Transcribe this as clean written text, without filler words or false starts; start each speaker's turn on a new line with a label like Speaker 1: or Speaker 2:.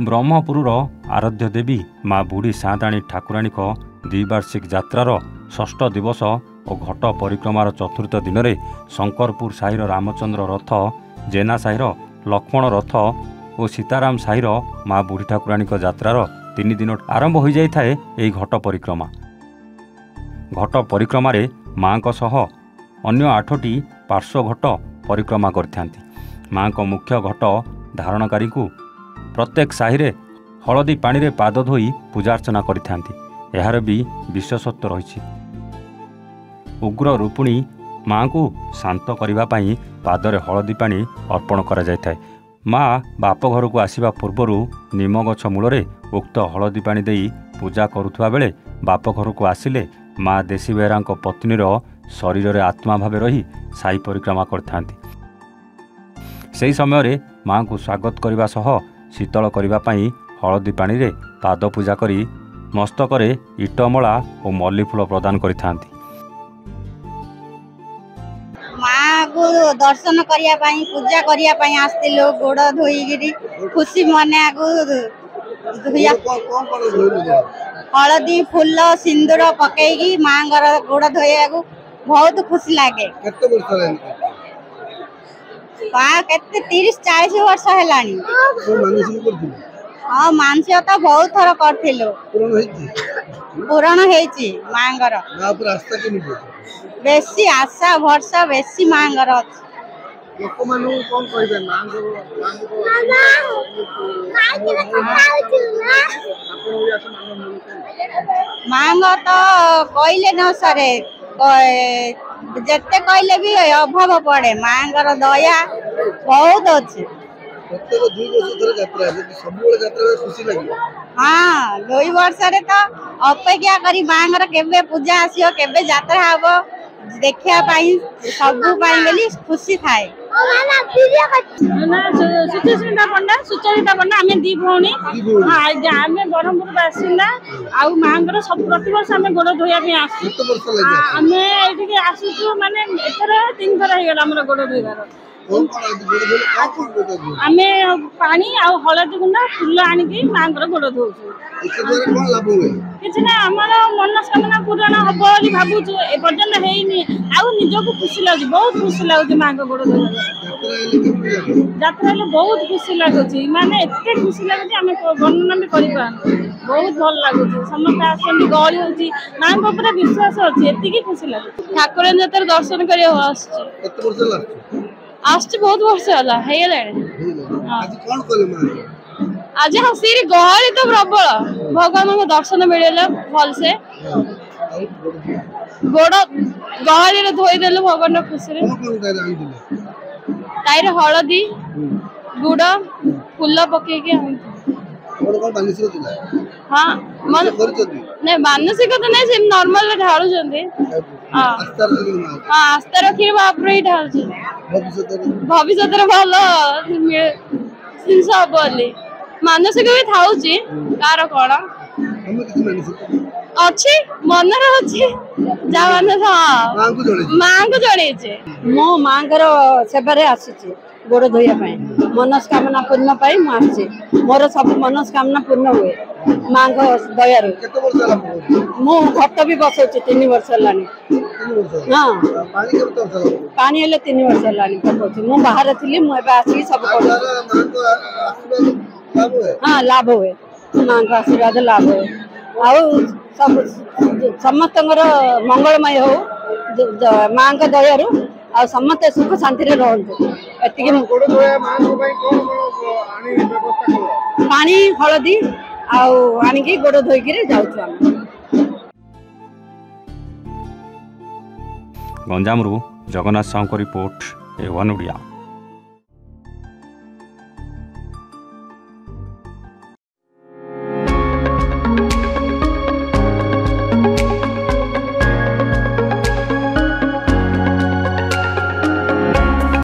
Speaker 1: ब्रह्मपुर आराध्य देवी माँ बुढ़ी साँताणी ठाकुराणी द्विवार्षिक यात्रार षष्ठ दिवस और घट परिक्रमार चतुर्थ दिन में शंकरपुर साहिर रामचंद्र रथ, जेना साहिर लक्ष्मण रथ और सीताराम साहिर माँ बुढ़ी ठाकुराणी यात्रार 3 दिन आरंभ हो जाए यही घट परिक्रमा। घट परिक्रमा माँ अन्य 8टी पार्श्व घट परिक्रमा करथांती। माँ को मुख्य घट धारणकारी को प्रत्येक साहिरे हलदी पानी रे पाद धोई पूजार्चना करिथांती। यार भी विशेषत्व रही। उग्र रूपिणी माँ को शांत करने पाई पादरे हलदी पानी अर्पण करा जायथाय। माँ बाप घर को आसिबा पूर्वरु निम गछ मूल उक्त हलदी पानी देई पूजा करुवा बेले बाप घर को आसिले माँ देशी बेहरा पत्नीर शरीर रे आत्मा भावे रही साई परिक्रमा करथांती। सही समय माँ को स्वागत करने सह शीतल करने हलदी पानी रे पाद पूजा करी मस्तक इटमला और मल्ली फूल प्रदान करिथांती।
Speaker 2: माँ को दर्शन करने पूजा करने आसलु गोड़ धोईकि खुशी मना हलदी फूल सिंदूर पकईकि माँ गोड़ धोया बहुत खुशी लगे। माँ के 30-40 वर्ष है। हाँ मानसिक तो बहुत थर करूँ पूरण माँगर बेसी आशा भरसा बेसी माँगर माँग तो कहले न सरे जिते कहले भी अभाव पड़े माँगर दया बहुत अच्छे। हाँ 2 वर्ष तो अपेक्षा करी माँगर केबे पूजा आसियो केबे यात्रा हबो देखिया पाई सबु पाई बोली खुशी थाए।
Speaker 3: सुचरिता पंडा आमे 2 भौणी आमे ब्रह्मपुर बासिंदा आ माँगर सब प्रति वर्ष आमे गोड़ धोया पे आसु। आमे एठी आसुछु माने एथर 3 थर हे गेला हमर गोड़ धोइबार। आमे पानी आ हलदी गुंडा फूल आनिकी माँगर गोड़ धोउछु। किछि ना हमर मनस्कामना पूर्ण हबो बोली भाबुछु। ए पर्यंत हेइनी आ निजको खुशी लागु बहुत खुशी लागु माँ को गोड़ धोइबा। यात्रा ले बहुत खुशी लागुछि माने एते खुशी लागुछि आमे वर्णना भी करि पान। बहुत भल लागुछि समस्त आसनी गहली होछि माँ को पूरा विश्वास अछि एति की खुशी लागु। ठाकुर जतर दर्शन करियो आछि।
Speaker 4: केते वर्ष लागु
Speaker 3: आछि बहुत वर्ष होला हे गेलानी।
Speaker 4: आज कोन कले माँ
Speaker 3: आज हसी गहली तो प्रबल भगवान को दर्शन मिलेला भल से गोड़ गहली रे धोई देले भगवान खुशी रे। ताइर हलदी गुड़ फूल पके के हाँ मन नहीं मानसिक तो नहीं सेम नॉर्मल ढालु जंदे। हां आस्था रखिर बाप रे ढालु भविष्य रे भलो सिंस बोली मानसिक भी थाउची कार कोन अच्छी मन रही जा माँ को जड़े
Speaker 5: मो माँ सेवारे आसी गोड़ धोया मनस्कामना पूर्ण पाई मुझे मोर सब मनस्कामना पूर्ण हुए माँ दया मु घट भी बसौ 3 वर्ष है। हाँ पानी हेले 3 वर्ष है मु बाहर थी मुझे आसिक सब हाँ लाभ हुए माँ का आशीर्वाद लाभ हुए आउ सब समस्त मंगलमय हो माँ का दया आ समस्त सुख शांति रहतु। पानी हलदी आनिकी गोड़ धोईकि जाऊँ।
Speaker 1: गंजामरू जगन्नाथ साहू रिपोर्ट A1 ओडिया।